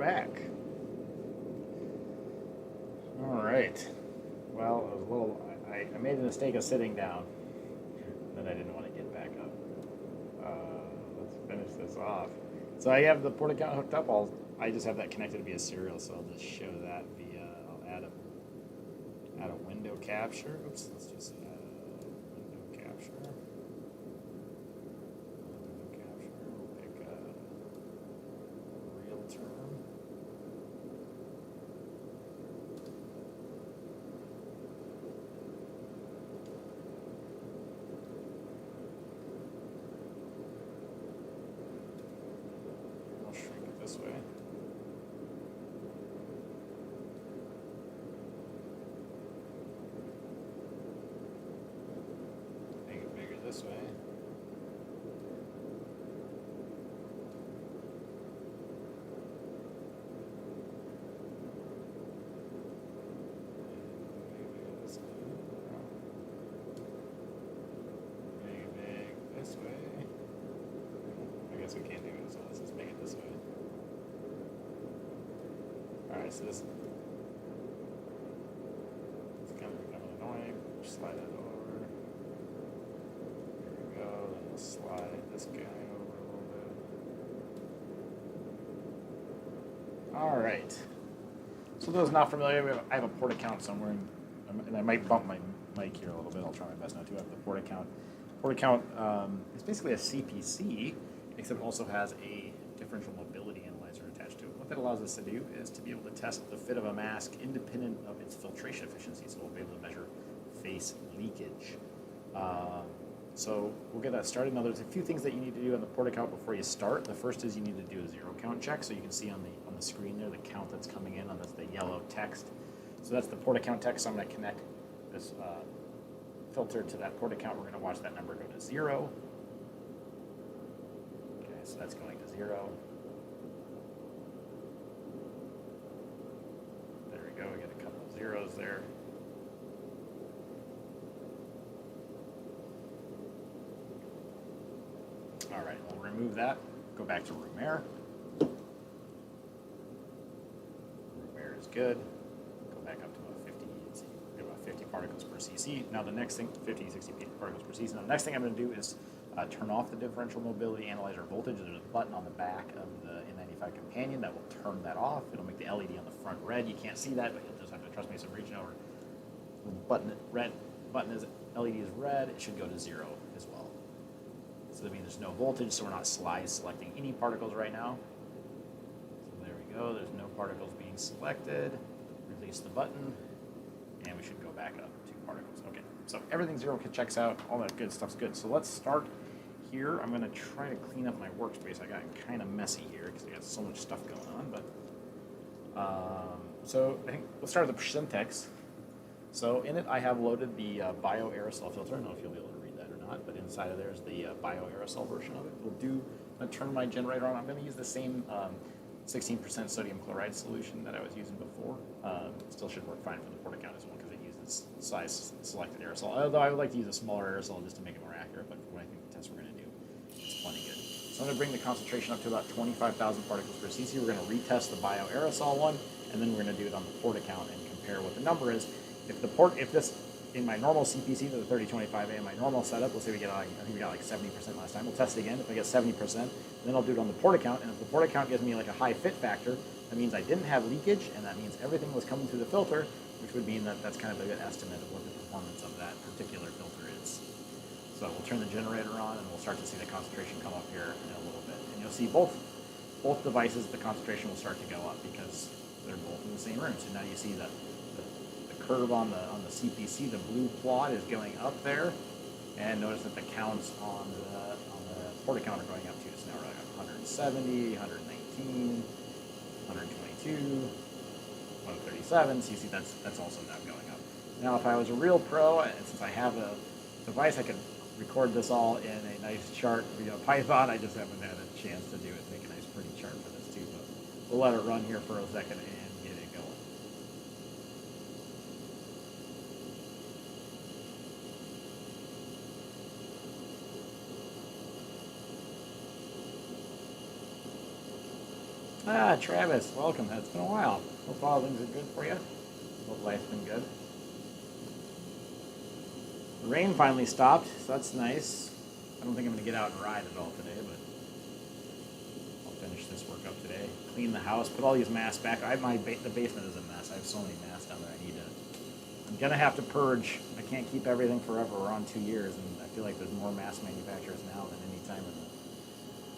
back. All right. Well, it was a little. I made the mistake of sitting down, then I didn't want to get back up. Let's finish this off. So I have the port account hooked up. I just have that connected via serial, so I'll just show that via. I'll add a window capture. Oops. Let's just add a window capture. Window capture. We'll pick a real term. I'll shrink it this way. Make it bigger this way. Make it big this way. I guess we can't do it, so let's just make it this way. Alright, so this it's kind of becoming annoying. Slide it over. There we go. Then we'll slide this guy over a little bit. Alright. So those not familiar, I have a port account somewhere, and I might bump my mic here a little bit. I'll try my best not to. I have the port account. Port account is basically a CPC, except it also has a differential mobility analyzer attached to it. What that allows us to do is to be able to test the fit of a mask independent of its filtration efficiency, so we'll be able to measure face leakage. So we'll get that started. Now, there's a few things that you need to do on the port account before you start. The first is you need to do a zero count check, so you can see on the screen there the count that's coming in on this, the yellow text. So that's the port account text. So I'm going to connect this filter to that port account. We're going to watch that number go to 0. Okay, so that's going to 0. There we go. We get a couple of zeros there. All right, we'll remove that. Go back to room air. Room air is good. Go back up to about 50. Let's see, get about 50 particles per cc. Now the next thing, 50, 60 particles per cc. Now the next thing I'm going to do is turn off the differential mobility analyzer voltage. There's a button on the back of the N95 companion that will turn that off. It'll make the LED on the front red. You can't see that, but you'll just have to trust me. So I'm reaching over. The button is LED is red. It should go to 0 as well. So that means there's no voltage, so we're not selecting any particles right now. So there we go. There's no particles being selected. Release the button, and we should go back up to particles. Okay, so everything 0 checks out. All that good stuff's good. So let's start here. I'm going to try to clean up my workspace. I got kind of messy here because I got so much stuff going on. But so I think we'll start with the syntax. So in it, I have loaded the bio-aerosol filter. I don't know if you'll be able to read that or not, but inside of there is the bio-aerosol version of it. I'm going to turn my generator on. I'm going to use the same 16% sodium chloride solution that I was using before. Still should work fine for the port account as well because it uses size selected aerosol. Although I would like to use a smaller aerosol just to make it more accurate, but for what I think the test we're going to do, it's plenty good. So I'm going to bring the concentration up to about 25,000 particles per cc. We're going to retest the bio-aerosol one, and then we're going to do it on the port account and compare what the number is. If this, in my normal CPC, the 3025A, in my normal setup, let's say we get like, I think we got like 70% last time. We'll test it again. If I get 70%, then I'll do it on the port account. And if the port account gives me like a high fit factor, that means I didn't have leakage, and that means everything was coming through the filter, which would mean that that's kind of a good estimate of what the performance of that particular filter is. So we'll turn the generator on, and we'll start to see the concentration come up here in a little bit. And you'll see both devices, the concentration will start to go up because they're both in the same room. So now you see the curve on the CPC, the blue plot is going up there, and notice that the counts on the port account are going up too. So now we're like 170, 119, 122, 137. So you see that's also now going up. Now, if I was a real pro, and since I have a device, I could record this all in a nice chart via Python. I just haven't had a chance to do it, make a nice pretty chart for this too. But we'll let it run here for a second and get it going. Ah, Travis, welcome. It's been a while. Hope all things are good for you. Hope life's been good. The rain finally stopped, so that's nice. I don't think I'm going to get out and ride at all today, but I'll finish this work up today. Clean the house, put all these masks back. The basement is a mess. I have so many masks down there. I'm going to have to purge. I can't keep everything forever. We're on 2 years, and I feel like there's more mask manufacturers now than any time in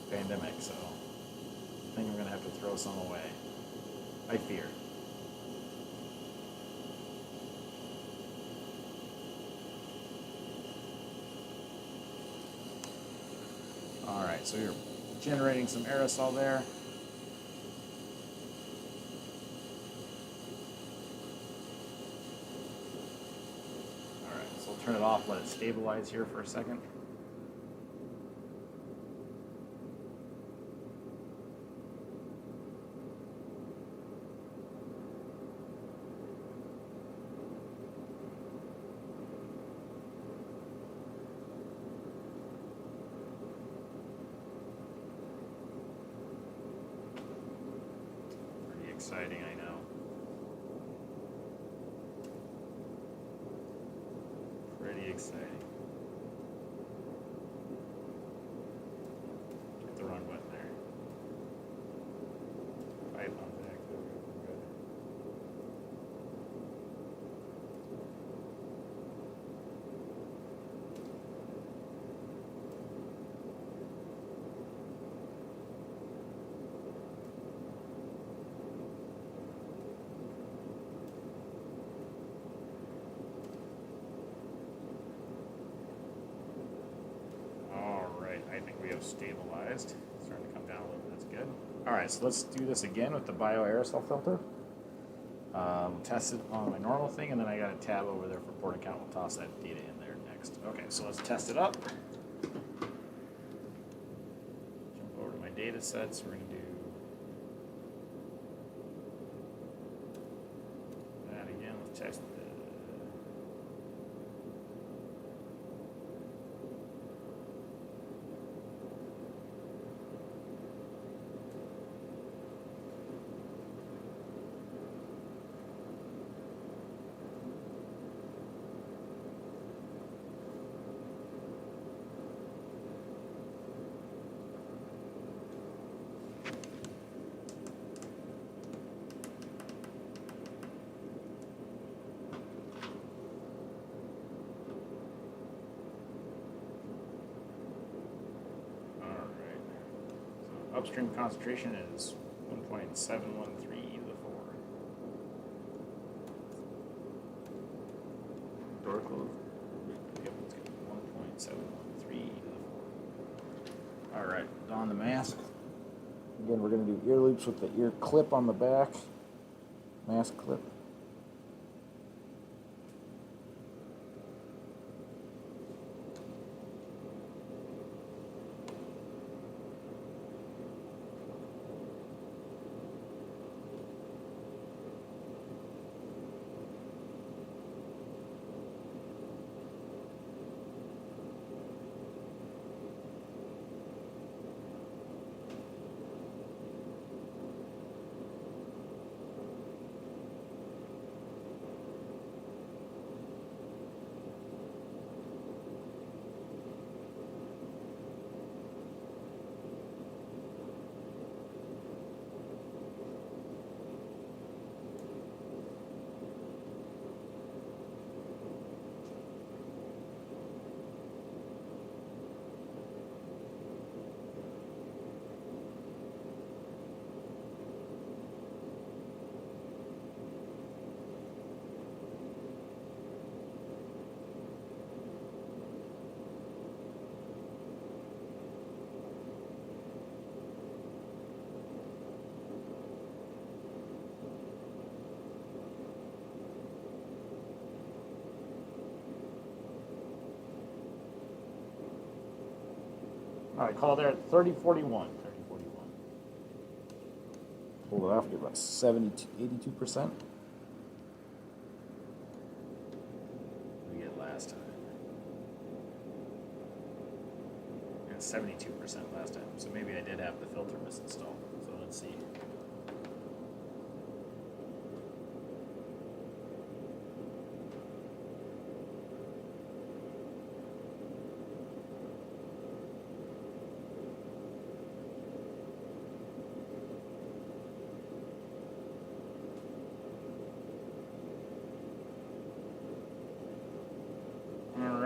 the pandemic, so I think I'm going to have to throw some away. I fear. Alright, so you're generating some aerosol there. Alright, so we'll turn it off, let it stabilize here for a second. Exciting, I know. Pretty exciting. Get the run button there. Python's active. Good. I think we have stabilized. It's starting to come down a little bit. That's good. All right, so let's do this again with the bio-aerosol filter. Test it on my normal thing, and then I got a tab over there for port account. We'll toss that data in there next. Okay, so let's test it up. Jump over to my data sets. We're going to do that again. Let's test the upstream concentration is 1.713 to the 4. Door closed. Yep, it's good. 1.713 to the 4. All right, don the mask. Again, we're going to do ear loops with the ear clip on the back. Mask clip. All right, call there at 3041. 3041. Hold it off, get about 82%. We get last time. And 72% last time. So maybe I did have the filter misinstalled. So let's see.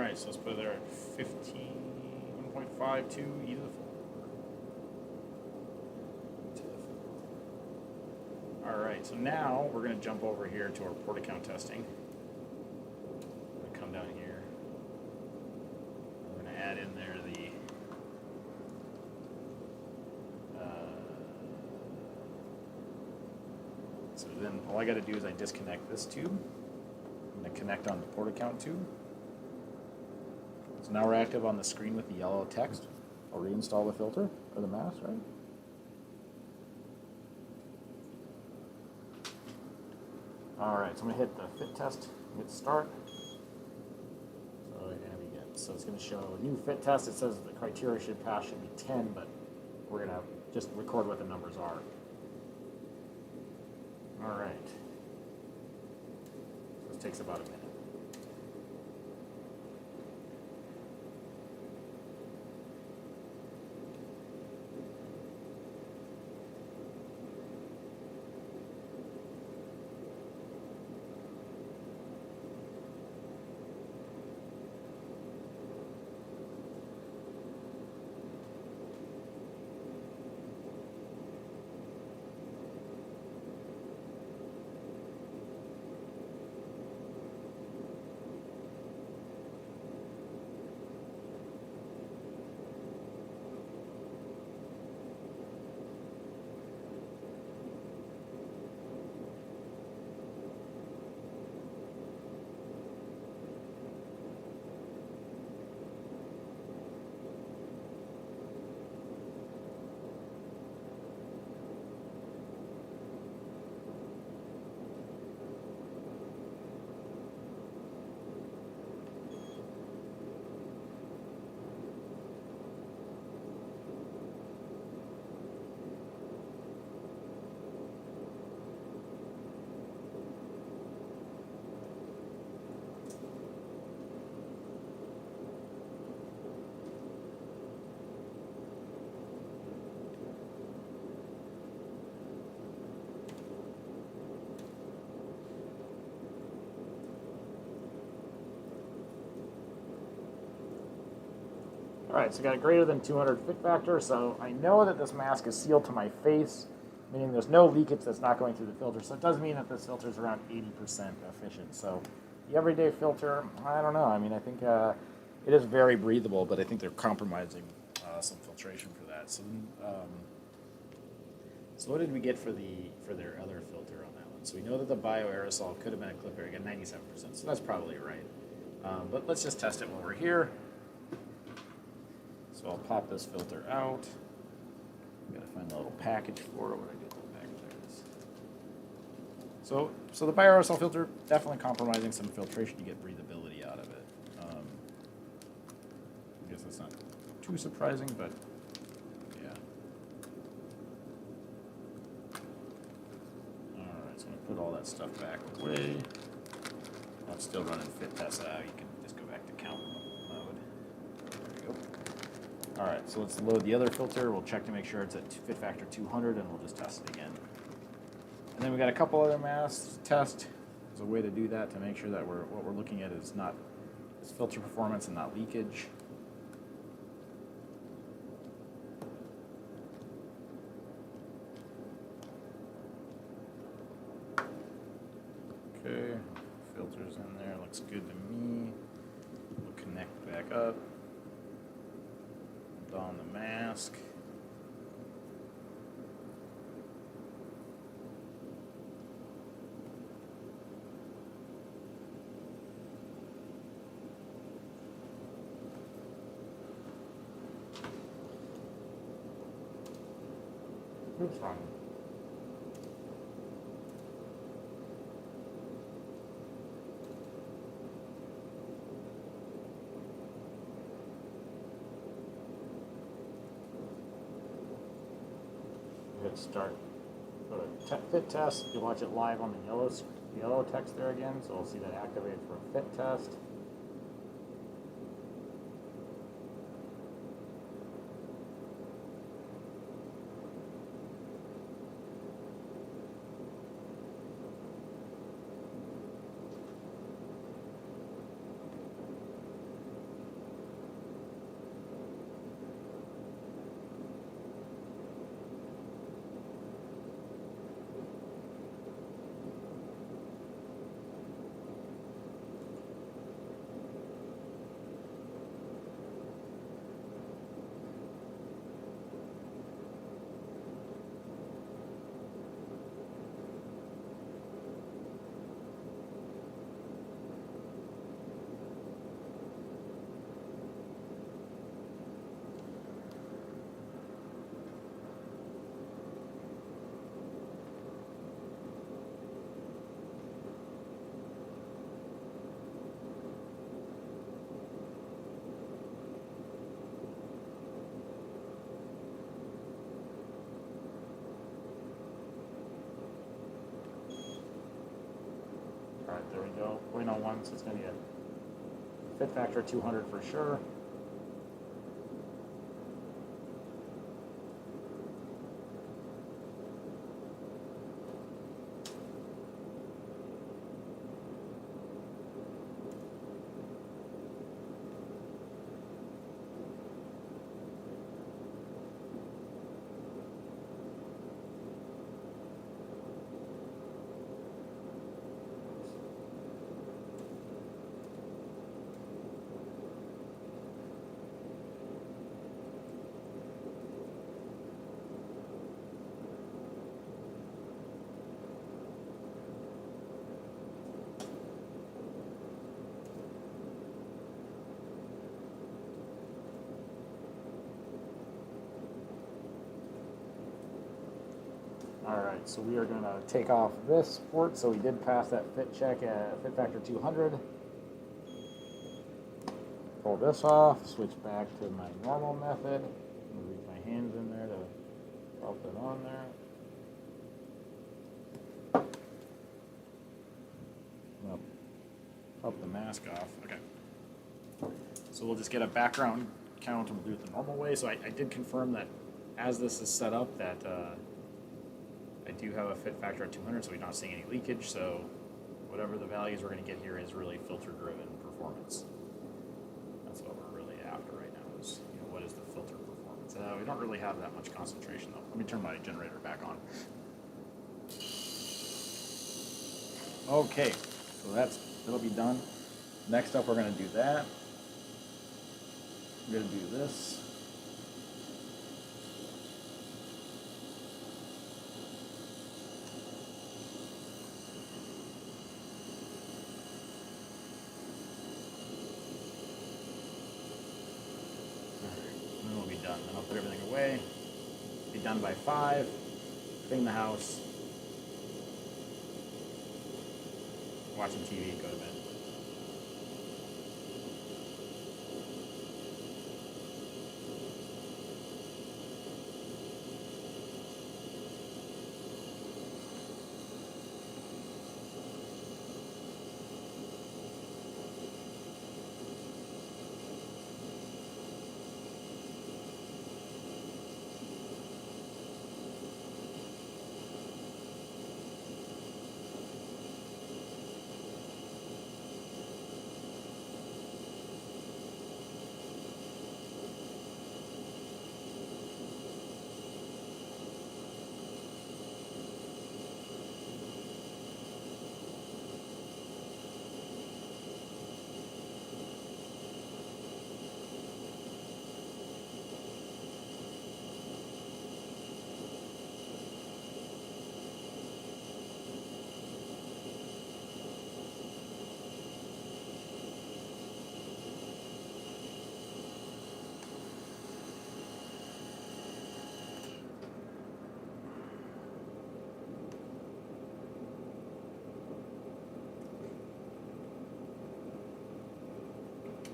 Alright, so let's put it there at 15.52 e to the 4. Alright, so now we're going to jump over here to our port account testing. We're going to come down here. We're going to add in there the so then all I got to do is I disconnect this tube. I'm going to connect on the port account tube. So now we're active on the screen with the yellow text. I'll reinstall the filter or the mask, right? Alright, so I'm going to hit the fit test, hit start. So there we go. So it's going to show a new fit test. It says the criteria should pass should be 10, but we're going to just record what the numbers are. Alright. So this takes about a minute. Alright, so I got a greater than 200 fit factor, so I know that this mask is sealed to my face, meaning there's no leakage that's not going through the filter. So it does mean that this filter is around 80% efficient. So the everyday filter, I don't know. I mean, I think it is very breathable, but I think they're compromising some filtration for that. So, so what did we get for their other filter on that one? So we know that the bio-aerosol could have been a clip area, again, 97%, so that's probably right. But let's just test it while we're here. So I'll pop this filter out. I've got to find the little package for it. Where did I get the package? There it is. So the bio-aerosol filter, definitely compromising some filtration to get breathability out of it. I guess that's not too surprising, but yeah. Alright, so I'm going to put all that stuff back away. I'm still running fit test out. You can just go back to count mode. There we go. Alright, so let's load the other filter. We'll check to make sure it's at fit factor 200, and we'll just test it again. And then we got a couple other masks to test. There's a way to do that to make sure that what we're looking at is filter performance and not leakage. Okay, filters in there, looks good to me. We'll connect back up. Don the mask. Oops, wrong. Hit start. Go to fit test. You watch it live on the yellow text there again, so we'll see that activated for a fit test. There we go, 0.01, so it's going to be a fit factor 200 for sure. Alright, so we are going to take off this port, so we did pass that fit check at fit factor 200. Pull this off, switch back to my normal method, move my hands in there to help it on there. Well, help the mask off, okay. So we'll just get a background count and we'll do it the normal way. So I did confirm that as this is set up that I do have a fit factor at 200, so we're not seeing any leakage. So whatever the values we're going to get here is really filter-driven performance. That's what we're really after right now is, what is the filter performance? We don't really have that much concentration though. Let me turn my generator back on. Okay, so that'll be done. Next up, we're going to do that. We're going to do this. Then we'll be done. Then I'll put everything away. Be done by 5. Clean the house. Watching TV, go to bed.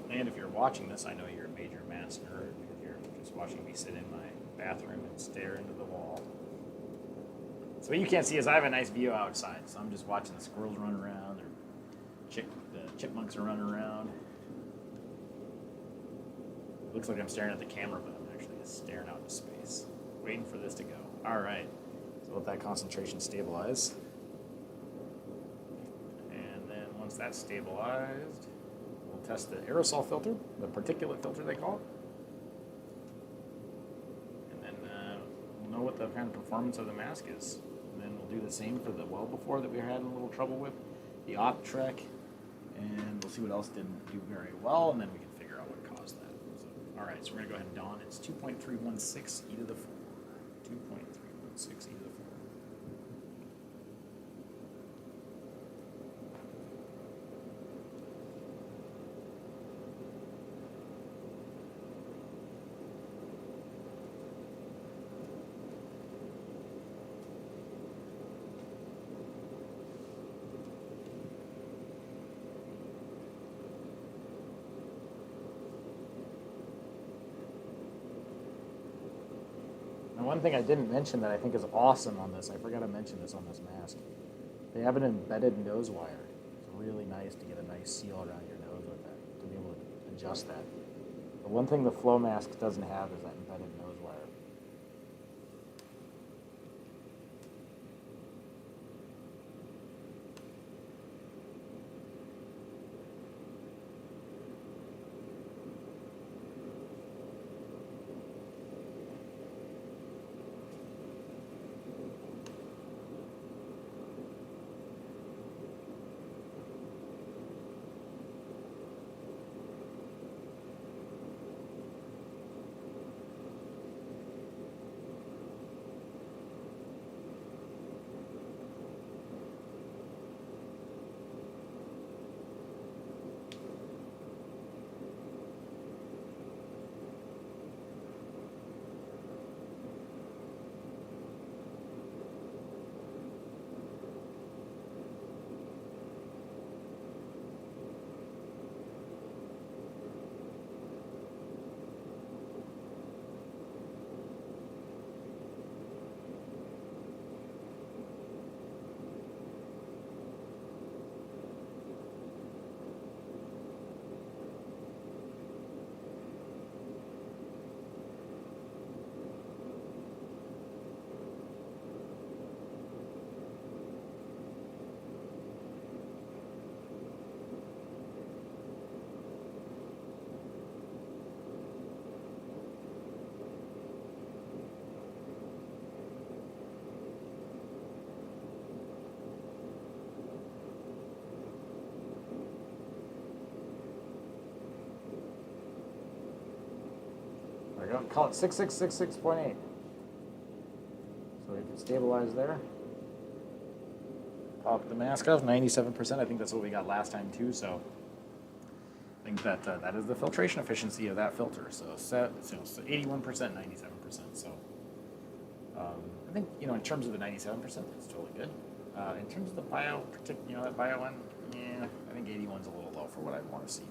And if you're watching this, I know you're a major mask nerd because you're just watching me sit in my bathroom and stare into the wall. So what you can't see is I have a nice view outside, so I'm just watching the squirrels run around, or the chipmunks are running around. It looks like I'm staring at the camera, but I'm actually just staring out into space, waiting for this to go. All right, so let that concentration stabilize. And then once that's stabilized, we'll test the aerosol filter, the particulate filter they call it. And then we'll know what the kind of performance of the mask is. And then we'll do the same for the well before that we were having a little trouble with, the op trek, and we'll see what else didn't do very well, and then we can figure out what caused that. So, all right, so we're going to go ahead and dawn. It's 2.316 e to the 4. 2.316 e to the 4. One thing I didn't mention that I think is awesome on this, I forgot to mention this on this mask. They have an embedded nose wire. It's really nice to get a nice seal around your nose with that, to be able to adjust that. The one thing the flow mask doesn't have is that embedded nose wire. There we go. Call it 6666.8. So we can stabilize there. Pop the mask off, 97%. I think that's what we got last time too. So I think that that is the filtration efficiency of that filter. So 81%, 97%. So I think in terms of the 97%, that's totally good. In terms of the bio, that bio one, yeah, I think 81's a little low for what I want to see.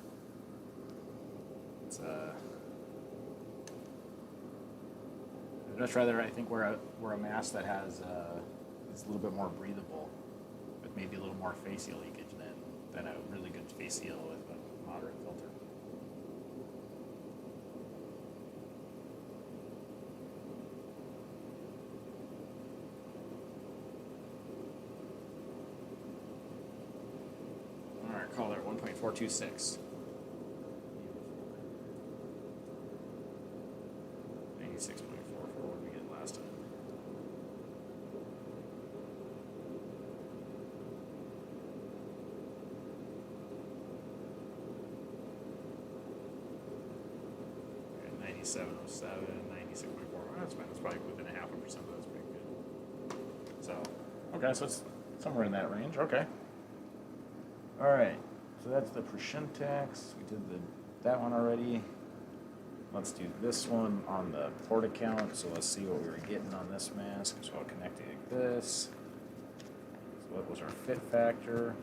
It's I'd much rather, I think, wear a mask that has is a little bit more breathable, with maybe a little more face seal leakage than a really good face seal with a moderate filter. All right, call it 1.426. 96.44. What did we get last time? Okay, 97.07, 96.4. That's fine. That's probably within 0.5%, but that's pretty good. So, okay, so it's somewhere in that range. Okay. All right. So that's the Prescentex. We did that one already. Let's do this one on the port account. So let's see what we were getting on this mask. So I'll connect it like this. So what was our fit factor?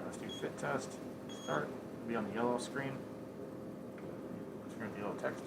Let's do fit test. Start. It'll be on the yellow screen. Screen with the yellow text.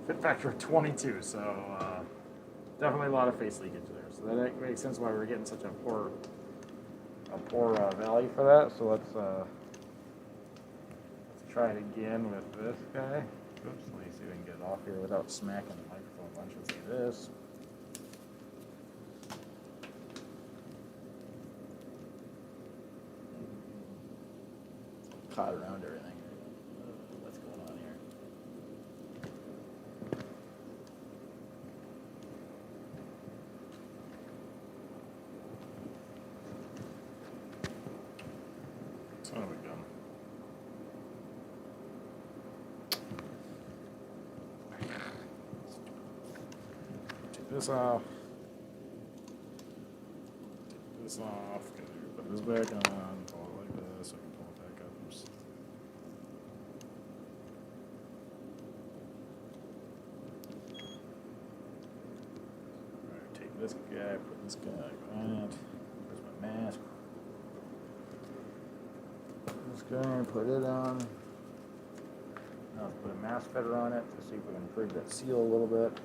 Fit factor of 22, so definitely a lot of face leakage there. So that makes sense why we're getting such a poor value for that. So let's try it again with this guy. Oops, let me see if we can get it off here without smacking the microphone a bunch. Let's do this. Caught around everything. What's going on here? Son of a gun. Take this off. Take this off. Put this back on. Pull it like this. I can pull it back up. Oops. Alright, take this guy, put this guy on it. Where's my mask? This guy, put it on. Now let's put a mask fetter on it to see if we can improve that seal a little bit.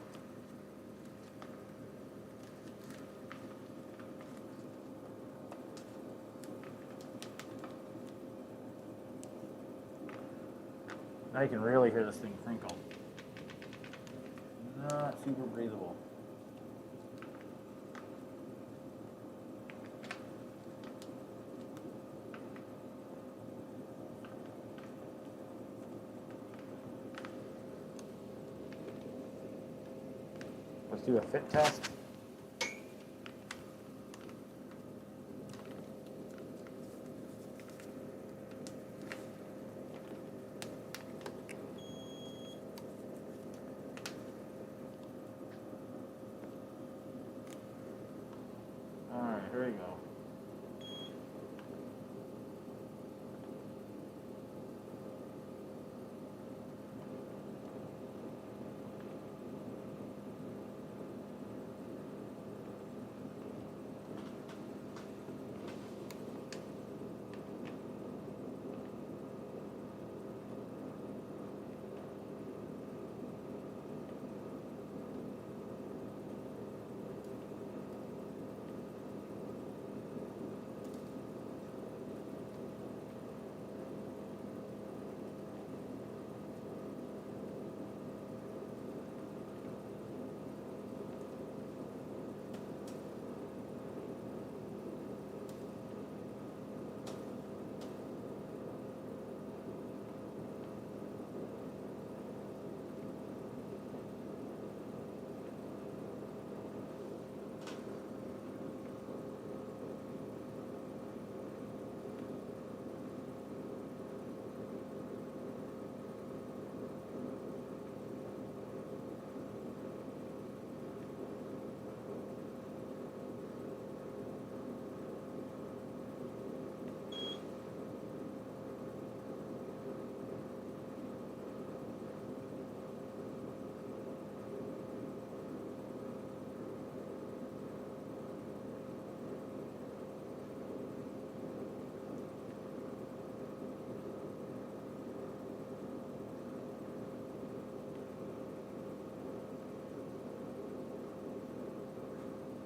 Now you can really hear this thing crinkle. Not super breathable. Let's do a fit test. Alright, here we go.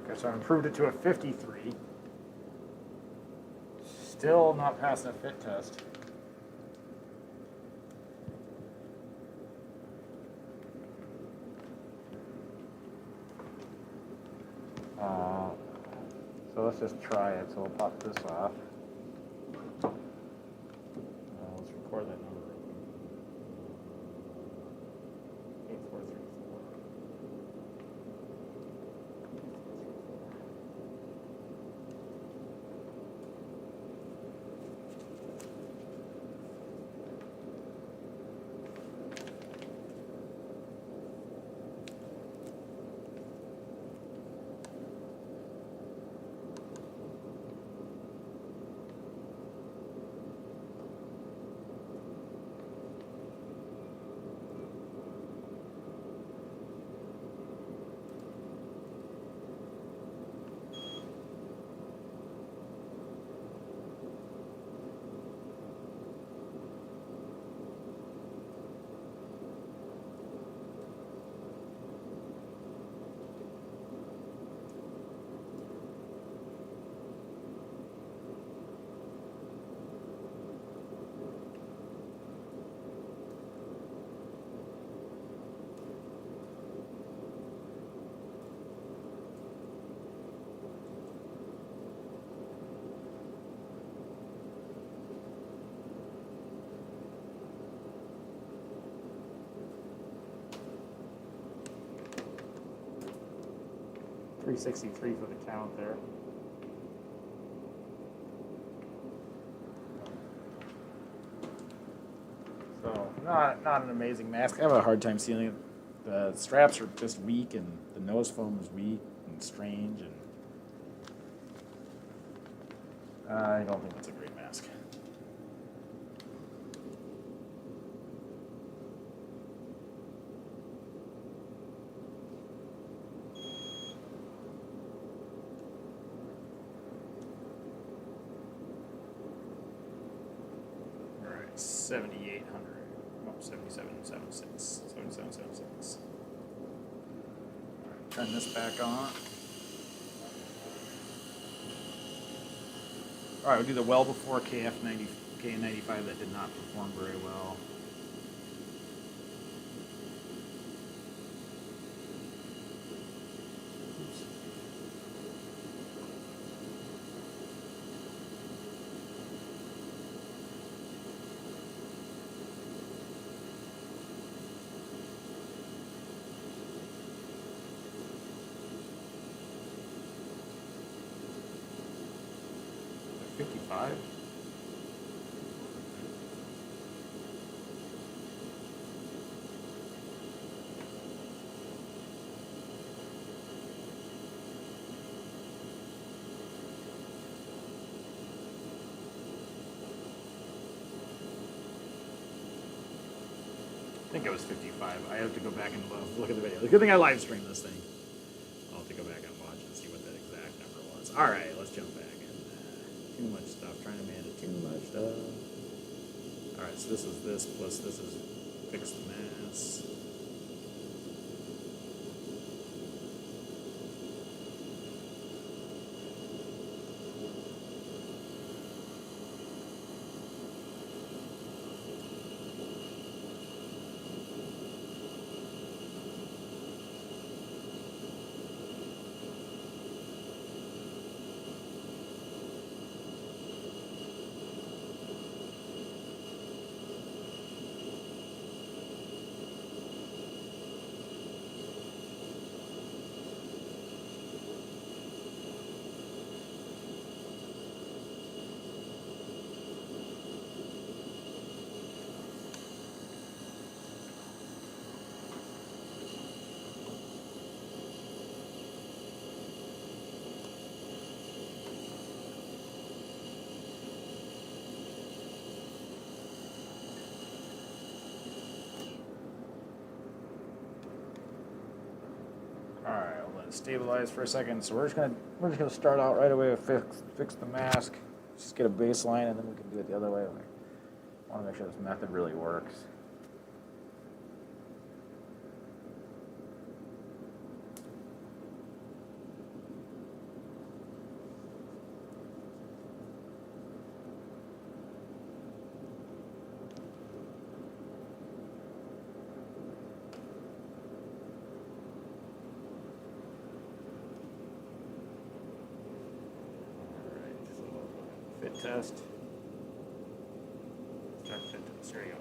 Okay, so I improved it to a 53. Still not passing a fit test. So let's just try it. So we'll pop this off. Let's record that number. 8434. 363 for the count there. So not an amazing mask. I have a hard time sealing it. The straps are just weak, and the nose foam is weak and strange, and I don't think it's a great mask. All right, 7,800. Oh, 7776. 7776. All right, turn this back on. All right, we'll do the well before KN95 that did not perform very well. Oops. Like 55. I think it was 55. I have to go back and look at the video. The good thing I live streamed this thing. I'll have to go back and watch and see what that exact number was. All right, let's jump back in. Too much stuff. Trying to manage too much stuff. All right, so this is this plus this is fix the mass. Alright, I'll let it stabilize for a second. So we're just gonna start out right away with fix the mask. Just get a baseline, and then we can do it the other way. I want to make sure this method really works. Fit test. Start fit test. There you go.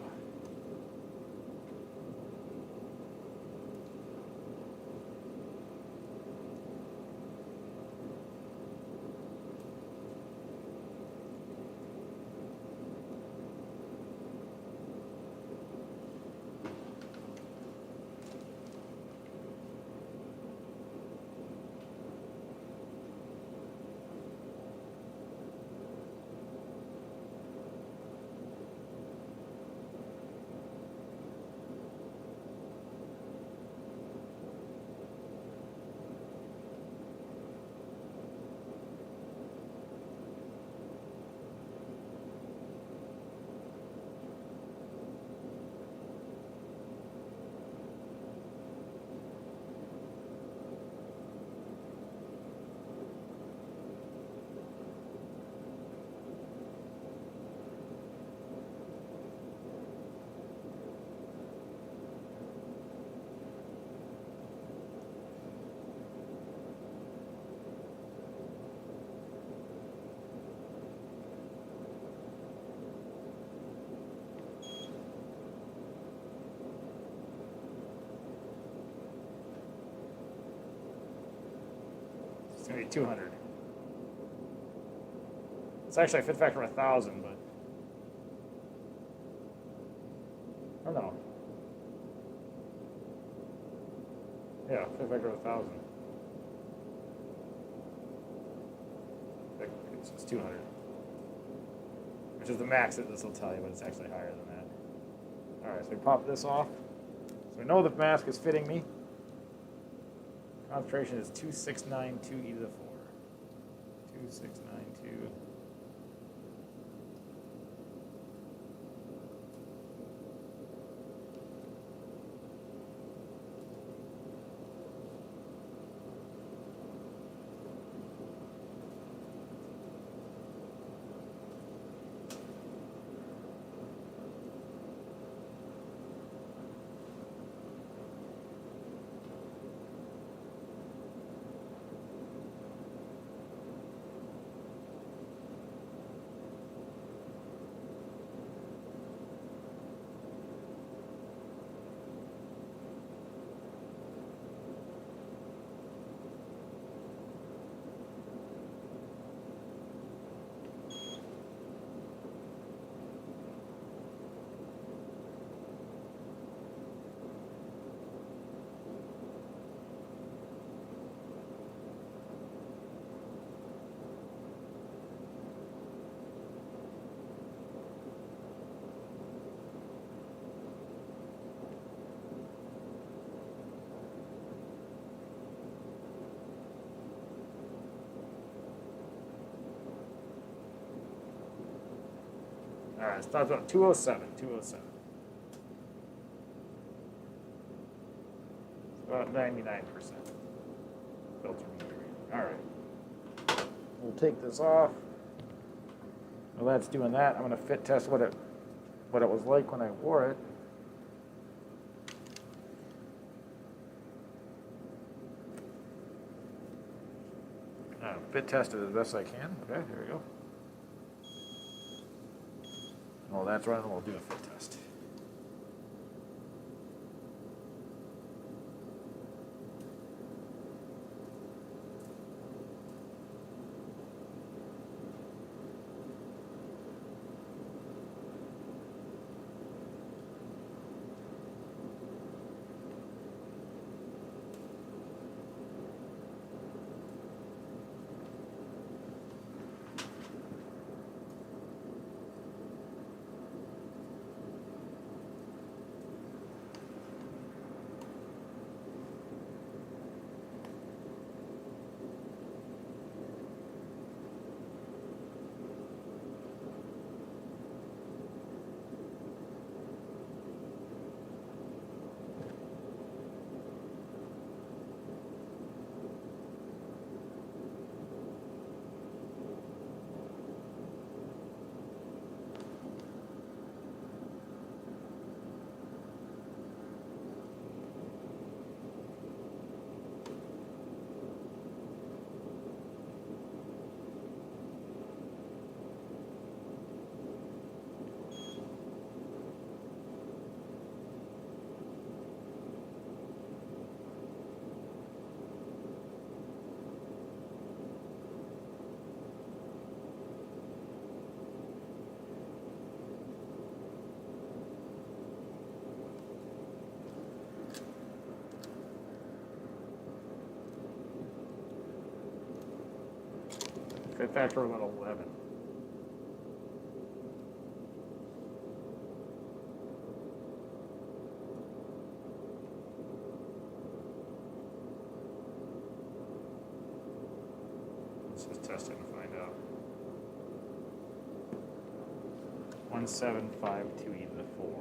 going to be 200. It's actually a fit factor of 1,000, but oh no. Yeah, fit factor of 1,000. It's 200, which is the max that this will tell you, but it's actually higher than that. All right, so we pop this off. So we know the mask is fitting me. Concentration is 2692 e to the 4. 2692. All right, stops about 207. 207. It's about 99% filter meter. All right. We'll take this off. Well, that's doing that. I'm going to fit test what it was like when I wore it. Fit test it as best I can. Okay, here we go. Well, that's running. We'll do a fit test. Fit factor of about 11. Let's just test it and find out. 1752 e to the 4.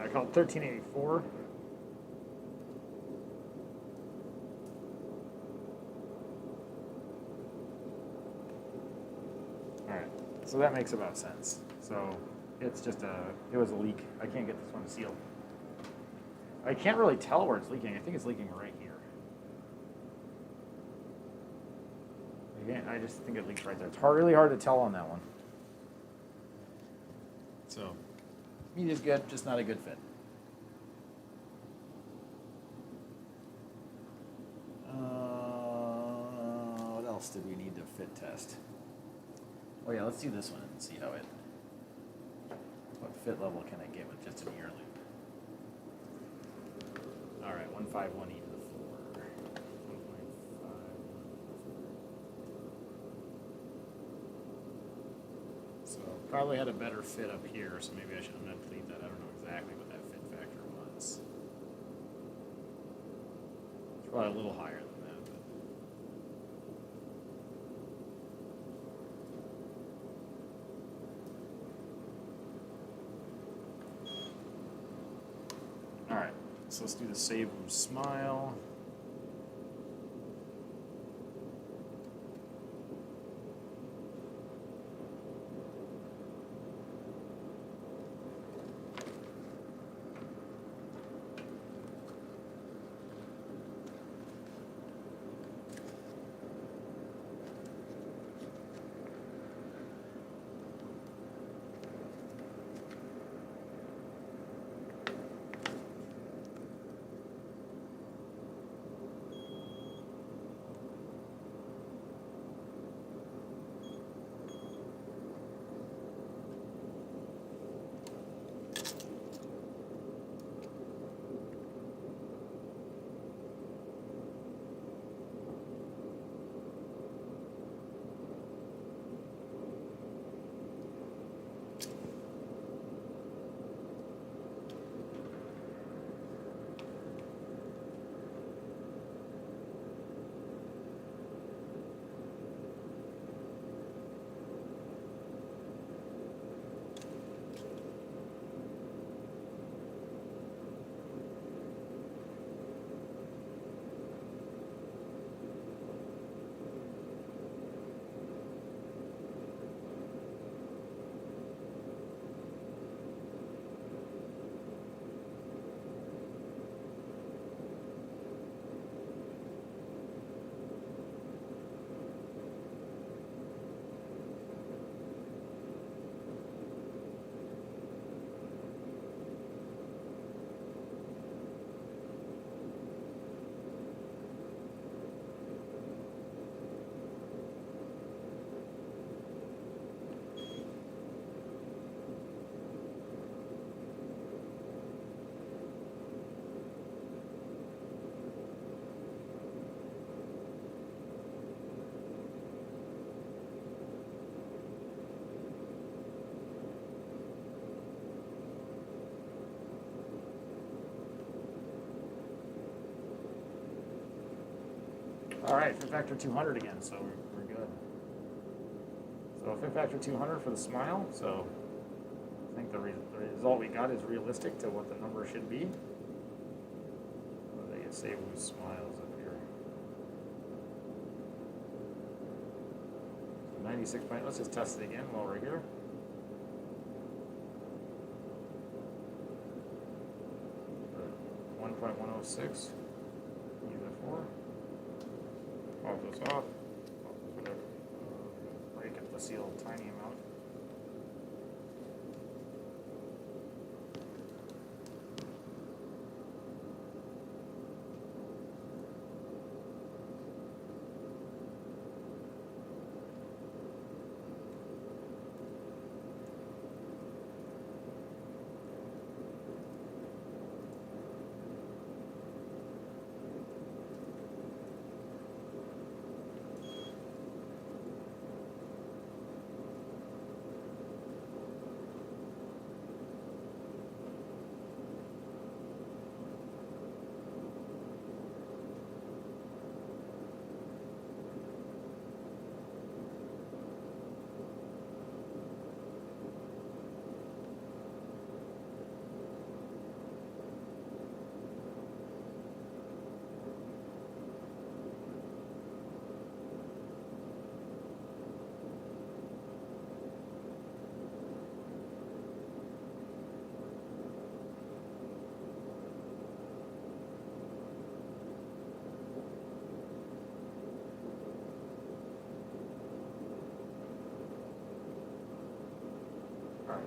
I call it 1384. All right, so that makes about sense. So it's just it was a leak. I can't get this one sealed. I can't really tell where it's leaking. I think it's leaking right here. Again, I just think it leaks right there. It's really hard to tell on that one. So, meat is good, just not a good fit. What else did we need to fit test? Oh yeah, let's do this one and see what fit level can I get with just an ear loop. All right, 151E to the floor. 1.5. So probably had a better fit up here, so maybe I should unplete that. I don't know exactly what that fit factor was. It's probably a little higher than that. All right, so let's do the Save Smile. All right, fit factor 200 again, so we're good. So fit factor 200 for the smile. So I think the result we got is realistic to what the number should be. They say whose smiles up here. So 96 point. Let's just test it again while we're here. For 1.106. E4. Pop this off. Break up the seal a tiny amount.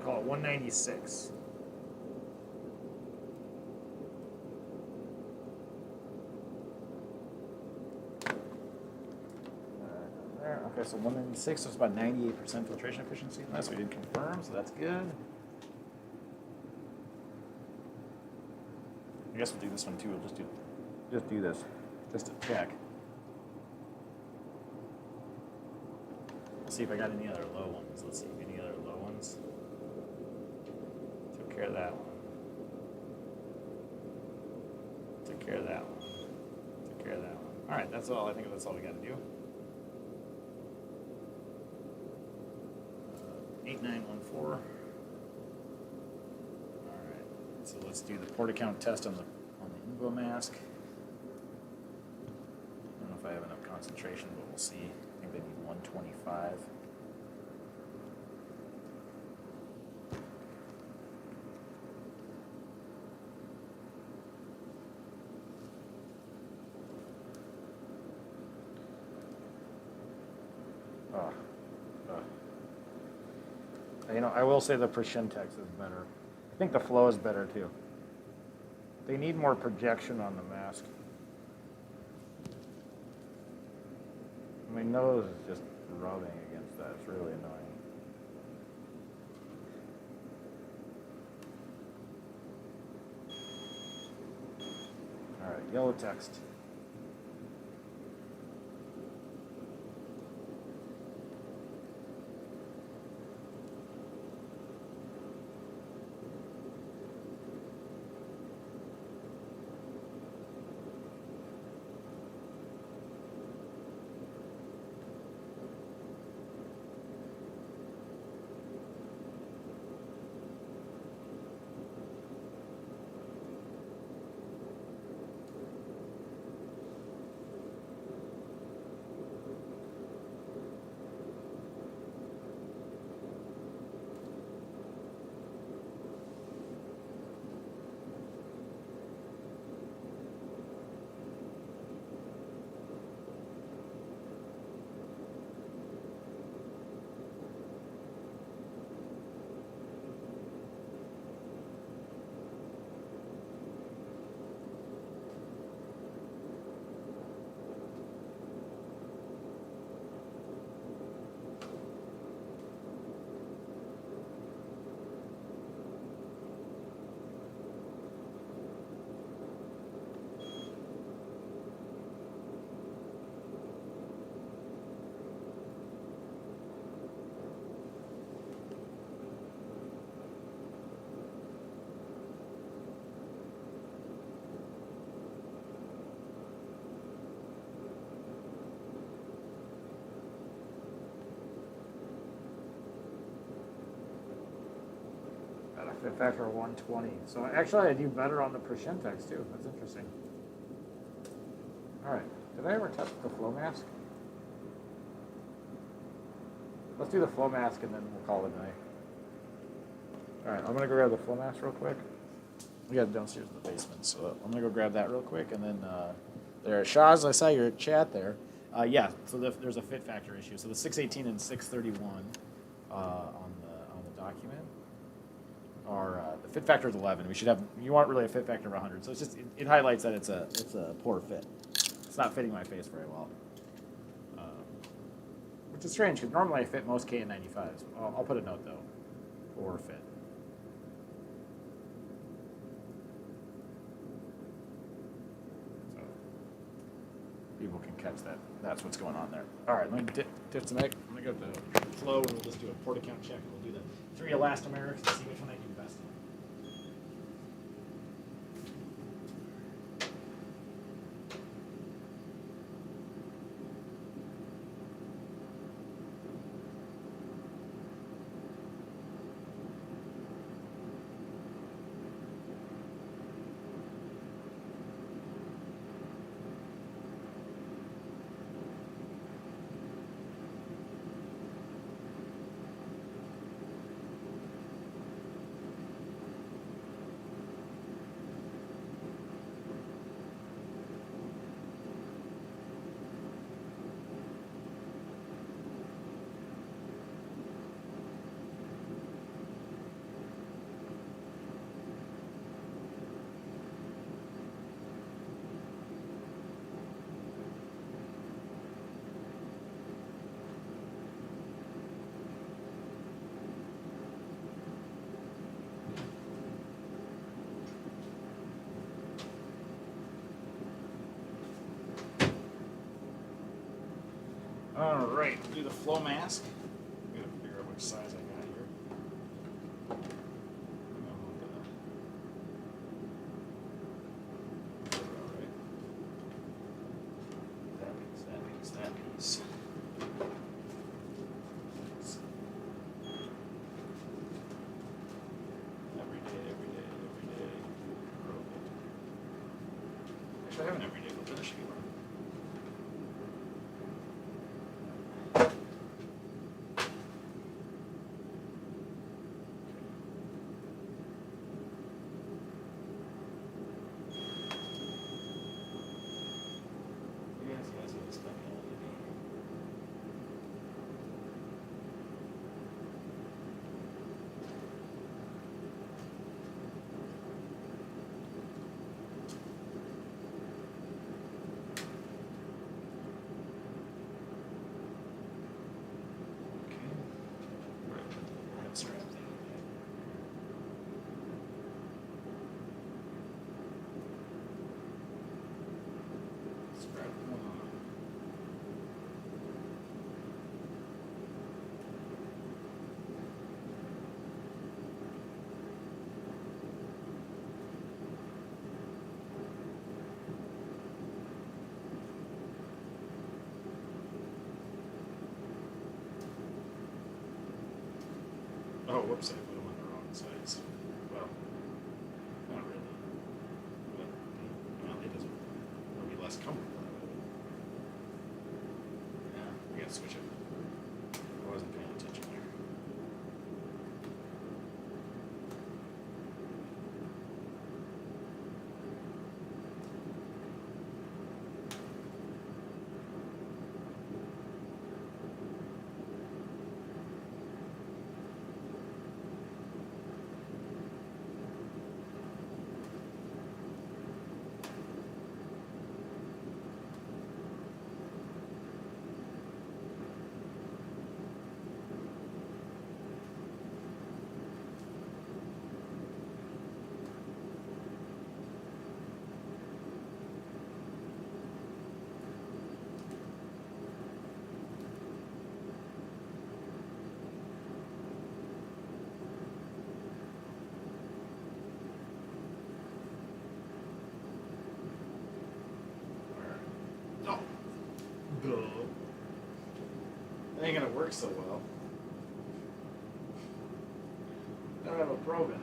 call it 196. There. Okay, so 196, so it's about 98% filtration efficiency. Unless we did confirm, so that's good. I guess we'll do this one too. We'll just do this, just to check. Let's see if I got any other low ones. Let's see, any other low ones. Took care of that one. Took care of that one. Took care of that one. All right, that's all. I think that's all we got to do. 8914. All right, so let's do the port account test on the Invo mask. I don't know if I have enough concentration, but we'll see. I think they need 125. You know, I will say the Proshintex is better. I think the flow is better too. They need more projection on the mask. My nose is just rubbing against that. It's really annoying. All right, yellow text. Fit factor 120. So actually I do better on the Proshintex too. That's interesting. All right, did I ever test the flow mask? Let's do the flow mask and then we'll call it a night. All right, I'm gonna go grab the flow mask real quick. We got it downstairs in the basement, so I'm gonna go grab that real quick and then there, Shaz, I saw your chat there. Yeah, so there's a fit factor issue. So the 618 and 631 on the document are the fit factor is 11. We should have, you want really a fit factor of 100. So it's just it highlights that it's a poor fit. It's not fitting my face very well, which is strange because normally I fit most KN95s. I'll put a note though, poor fit. So people can catch that. That's what's going on there. All right, let me dip some egg. I'm gonna go to the flow and we'll just do a port account check. We'll do the 3 elastomerics and see which one I do best on. right, we'll do the flow mask. I'm gonna figure out which size I got here. Alright. That piece. Every day. Actually, I have an everyday filter. That should be one. Yes, definitely. Okay. Right. Head strap thing. Strap one. Oh, whoops, I put them on the wrong size. Well, not really. But, well, it doesn't. It'll be less comfortable. Yeah, we gotta switch it. I wasn't paying attention there. Oh, duh. That ain't gonna work so well. I don't have a probe in it.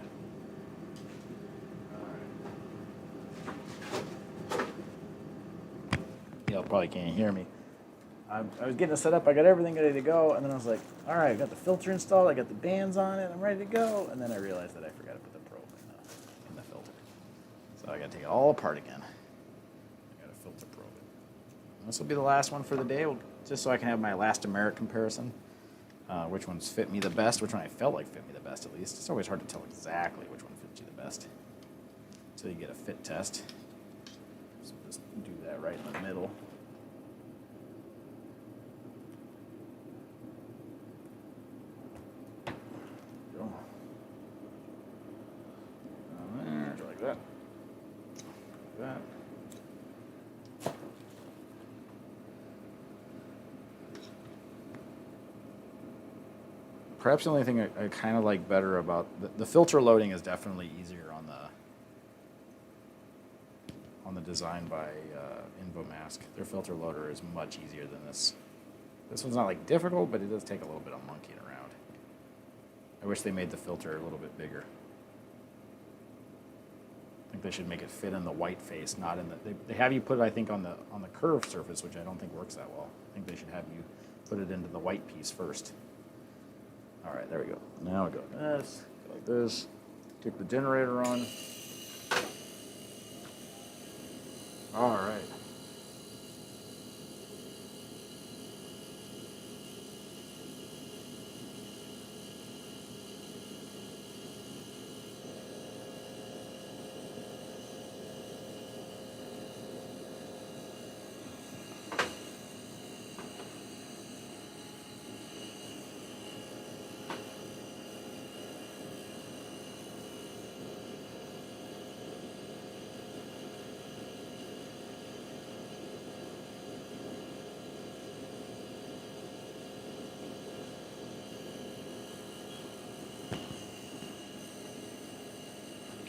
Alright. Y'all probably can't hear me. I was getting it set up, I got everything ready to go, and then I was like, alright, I got the filter installed, I got the bands on it, I'm ready to go, and then I realized that I forgot to put the probe in the filter. So I gotta take it all apart again. I gotta filter probe it. This will be the last one for the day, just so I can have my Elastomeric comparison. Which ones fit me the best, which one I felt like fit me the best at least. It's always hard to tell exactly which one fits you the best until you get a fit test. So just do that right in the middle. Go. Down there, like that. Like that. Perhaps the only thing I kind of like better about the filter loading is definitely easier on the design by Invomask. Their filter loader is much easier than this. This one's not like difficult, but it does take a little bit of monkeying around. I wish they made the filter a little bit bigger. I think they should make it fit in the white face, not in the. They have you put it, I think, on the curved surface, which I don't think works that well. I think they should have you put it into the white piece first. All right, there we go. Now we go this, go like this. Kick the generator on. All right.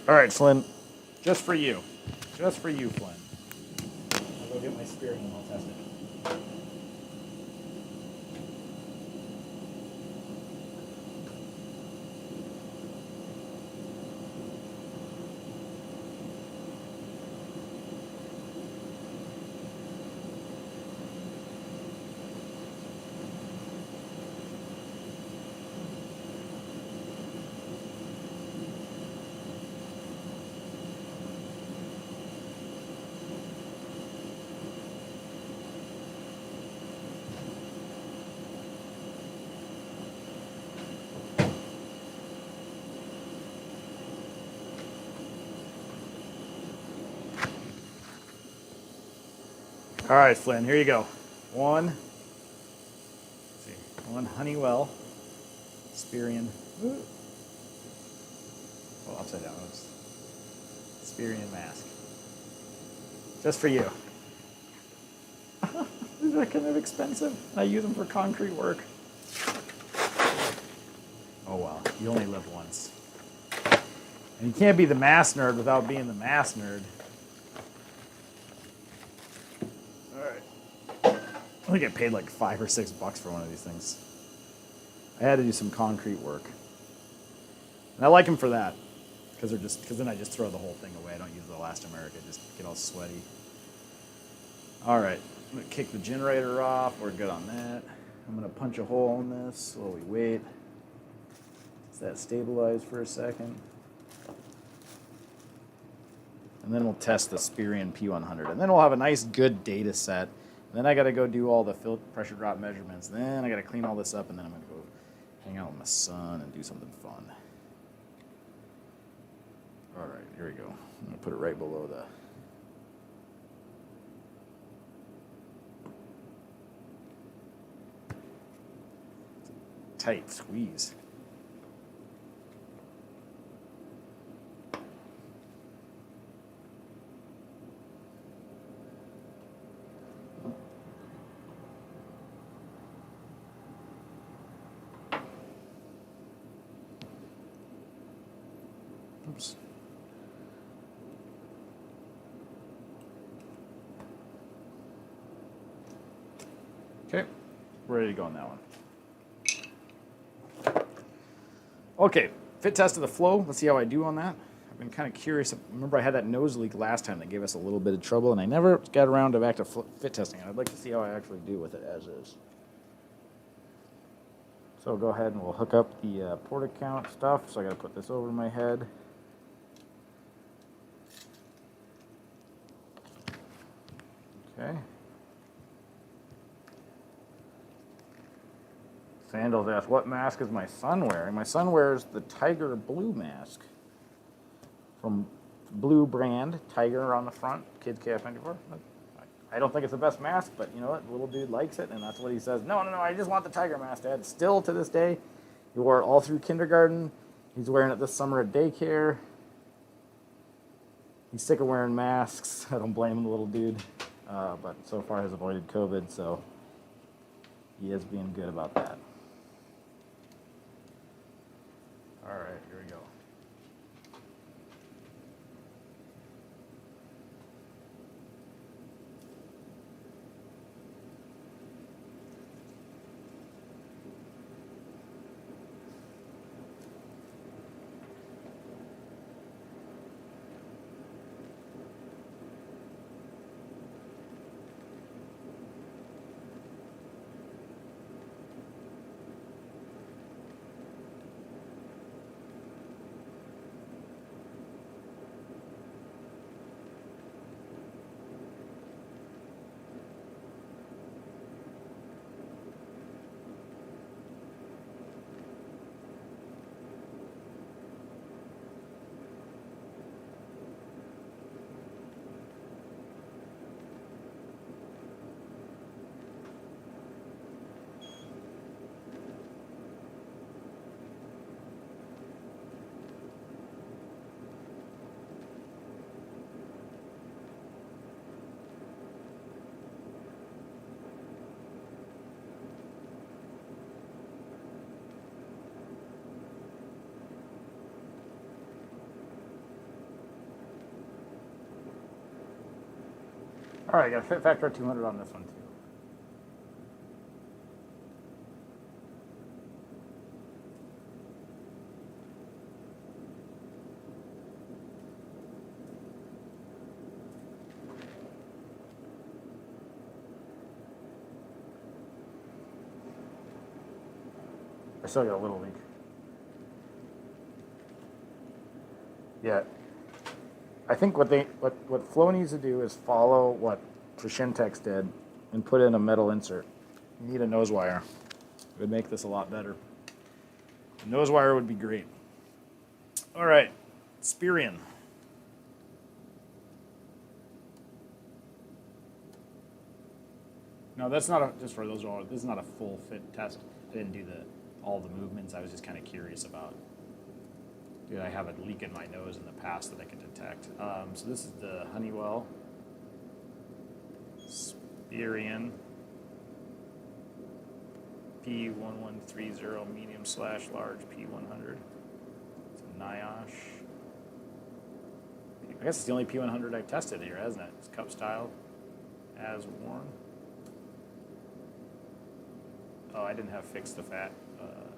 All right, Flynn. Just for you. Just for you, Flynn. I'll go get my spear and I'll test it. All right, Flynn, here you go. One Honeywell Spirion. Oh, upside down. Spirion mask. Just for you. These are kind of expensive. I use them for concrete work. Oh well, you only live once. And you can't be the mass nerd without being the mass nerd. I think I paid like $5 or $6 for one of these things. I had to do some concrete work, and I like them for that because then I just throw the whole thing away. I don't use the Elastomeric. I just get all sweaty. All right, I'm gonna kick the generator off. We're good on that. I'm gonna punch a hole in this while we wait. Does that stabilize for a second? And then we'll test the Spirion P100, and then we'll have a nice, good data set. Then I got to go do all the pressure drop measurements. Then I got to clean all this up, and then I'm going to go hang out with my son and do something fun. All right, here we go. I'm going to put it right below the... Tight squeeze. Oops. Okay, we're ready to go on that one. Okay, fit test of the flow. Let's see how I do on that. I've been kind of curious. Remember I had that nose leak last time that gave us a little bit of trouble, and I never got around to back to fit testing it. I'd like to see how I actually do with it as is. So go ahead and we'll hook up the port account stuff. So I got to put this over my head. Okay. Sandals asked, what mask is my son wearing? My son wears the Tiger Blue mask from Blue brand, Tiger on the front, Kids KF94. I don't think it's the best mask, but you know what? The little dude likes it, and that's what he says. No, I just want the Tiger mask, Dad. Still to this day, he wore it all through kindergarten. He's wearing it this summer at daycare. He's sick of wearing masks. I don't blame the little dude, but so far has avoided COVID, so he is being good about that. All right, here we go. All right, I got a fit factor of 200 on this one too. I still got a little leak. Yeah. I think what Flow needs to do is follow what Shintex did and put in a metal insert. You need a nose wire. It would make this a lot better. A nose wire would be great. All right, Spirion. No, that's not a, just for those. This is not a full fit test. I didn't do all the movements. I was just kind of curious about, did I have a leak in my nose in the past that I could detect? So this is the Honeywell Spirion P1130 medium/large P100. It's a NIOSH. I guess it's the only P100 I've tested here, hasn't it? It's cup style, as worn. Oh, I didn't have fixed the fat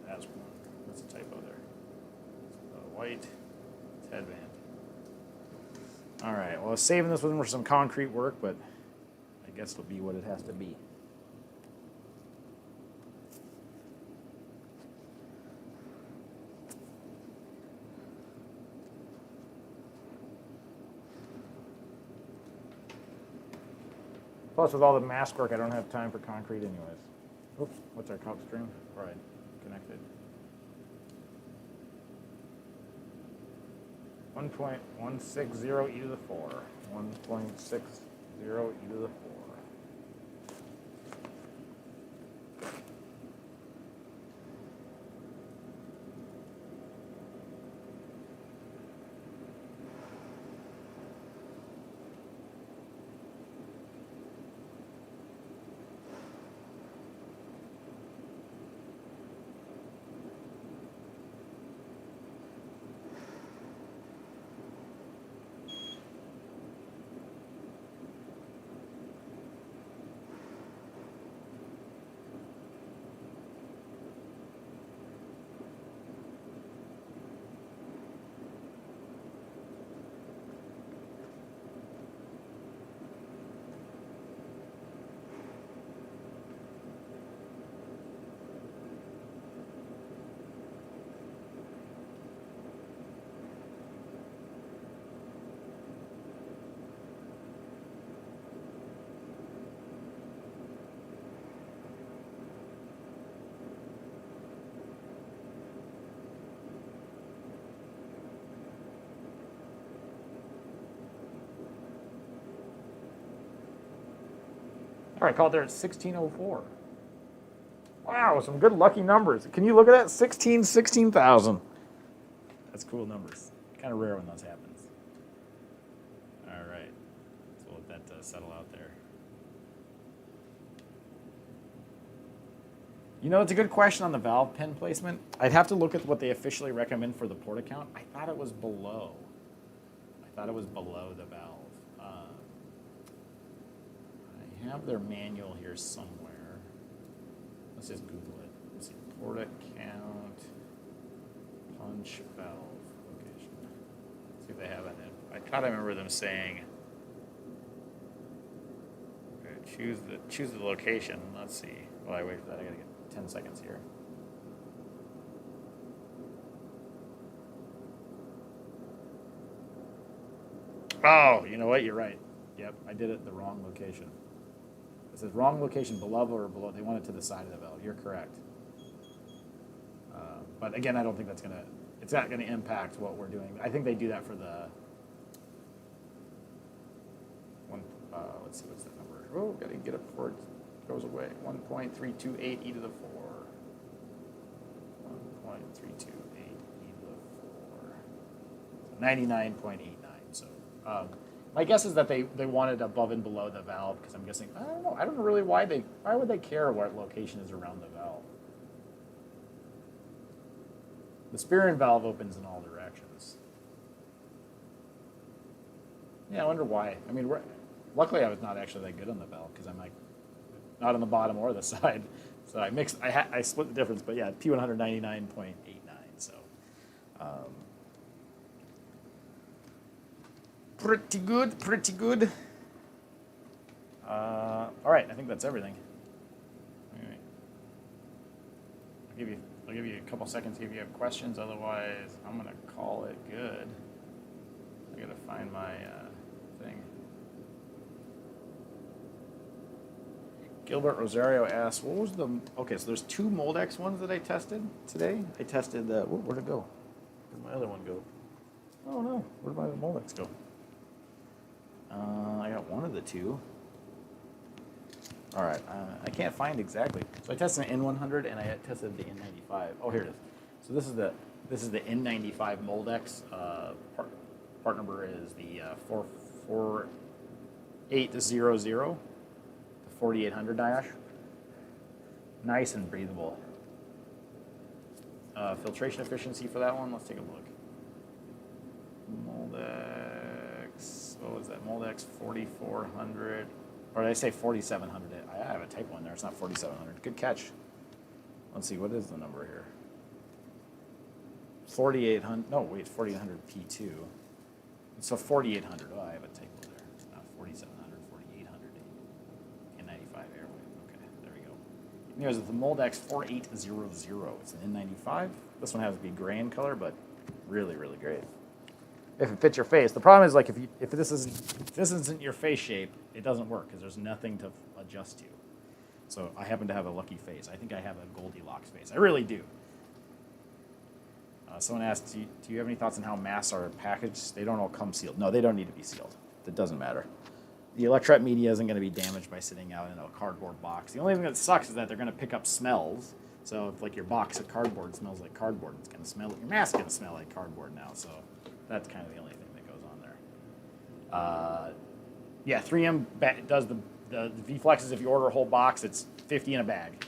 as worn. That's a typo there. White headband. All right, well, I was saving this one for some concrete work, but I guess it'll be what it has to be. Plus, with all the mask work, I don't have time for concrete anyways. Oops, what's our comp string? All right, connected. 1.160 e to the 4. 1.60 e to the 4. All right, called there at 1604. Wow, some good lucky numbers. Can you look at that? 16,000. That's cool numbers. Kind of rare when those happens. All right, so we'll let that settle out there. You know, it's a good question on the valve pin placement. I'd have to look at what they officially recommend for the port account. I thought it was below. The valve. I have their manual here somewhere. Let's just Google it. Let's see, port account, punch valve location. Let's see if they have it. I thought I remember them saying, okay, choose the location. Let's see. While I wait for that, I gotta get 10 seconds here. Oh, you know what? You're right. Yep, I did it the wrong location. It says wrong location, below or below. They want it to the side of the valve. You're correct. But again, I don't think it's not gonna impact what we're doing. I think they do that for the one. Let's see, what's that number? Oh, gotta get it before it goes away. 1.328 e to the 4. 1.328 e to the 4. 99.89. So. My guess is that they want it above and below the valve, because I'm guessing, I don't know. I don't know really why would they care what location is around the valve. The Spirion valve opens in all directions. Yeah, I wonder why. I mean, luckily I was not actually that good on the bell because I'm like not on the bottom or the side. So I mixed, I split the difference, but yeah, P199.89. So pretty good, pretty good. All right, I think that's everything. All right. I'll give you a couple seconds if you have questions. Otherwise, I'm gonna call it good. I gotta find my thing. Gilbert Rosario asks, what was the... Okay, so there's 2 Moldex ones that I tested today. I tested the... Where'd it go? Where'd my other one go? Oh, no. Where'd my Moldex go? I got one of the 2. All right. I can't find exactly. So I tested an N100 and I tested the N95. Oh, here it is. So this is the N95 Moldex. Part number is the 44800. 4800 diash. Nice and breathable. Filtration efficiency for that one, let's take a look. Moldex, what was that? Moldex 4400, or did I say 4700? I have a typo in there, it's not 4700. Good catch. Let's see, what is the number here? 4800, no wait, 4800 P2. So 4800, oh I have a typo there. It's not 4700. Here's the Moldex 4800. It's an N95. This one has to be gray in color, but really, really great. If it fits your face. The problem is like if this isn't your face shape, it doesn't work because there's nothing to adjust to. So I happen to have a lucky face. I think I have a Goldilocks face. I really do. Someone asked, do you have any thoughts on how masks are packaged? They don't all come sealed. No, they don't need to be sealed. That doesn't matter. The electret media isn't going to be damaged by sitting out in a cardboard box. The only thing that sucks is that they're going to pick up smells. So if like your box of cardboard smells like cardboard, it's going to smell. Your mask's going to smell like cardboard now. So that's kind of the only thing that goes on there. Yeah, 3M does the V-Flexes. If you order a whole box, it's 50 in a bag.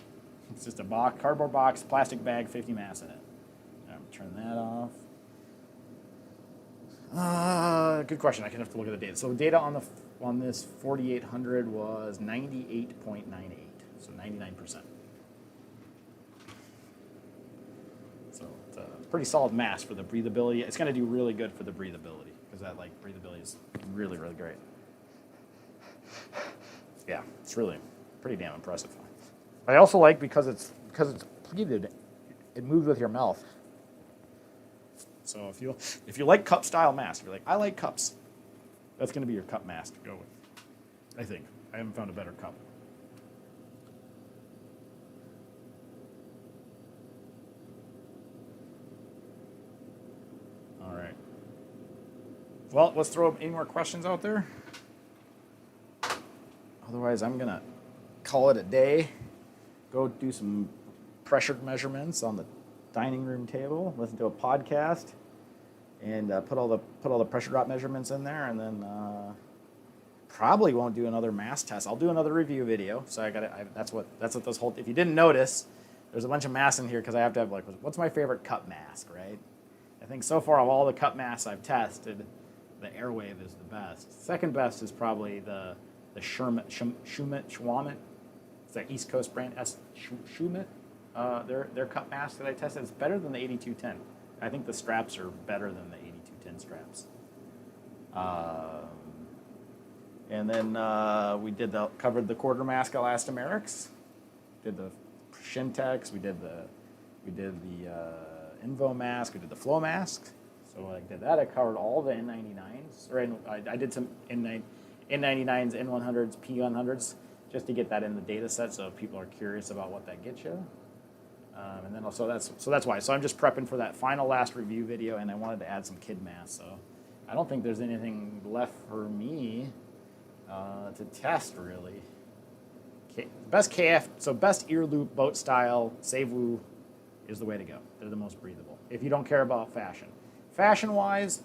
It's just a box, cardboard box, plastic bag, 50 masks in it. I'm going to turn that off. Good question. I can have to look at the data. So data on this 4800 was 98.98, so 99%. So it's a pretty solid mask for the breathability. It's going to do really good for the breathability because that like breathability is really, really great. Yeah, it's really pretty damn impressive. I also like because it's pleated, it moves with your mouth. So if you like cup style mask, you're like, I like cups. That's going to be your cup mask to go with. I think. I haven't found a better cup. All right. Well, let's throw any more questions out there. Otherwise, I'm going to call it a day. Go do some pressure measurements on the dining room table, listen to a podcast, and put all the pressure drop measurements in there, and then probably won't do another mask test. I'll do another review video. So that's what this whole. If you didn't notice, there's a bunch of masks in here because I have to have like, what's my favorite cup mask, right? I think so far of all the cup masks I've tested, the Airwave is the best. Second best is probably the Schumett. It's that East Coast brand, Schumett. Their cup mask that I tested is better than the 8210. I think the straps are better than the 8210 straps. And then we covered the quarter mask elastomerics. Did the Shintex. We did the Invo mask. We did the flow mask. So I did that. I covered all the N99s. I did some N99s, N100s, P100s, just to get that in the data set. So if people are curious about what that gets you. And then also that's why. So I'm just prepping for that final last review video, and I wanted to add some kid masks. So I don't think there's anything left for me to test really. Best KF, so best ear loop boat style Seiwu is the way to go. They're the most breathable. If you don't care about fashion, fashion-wise,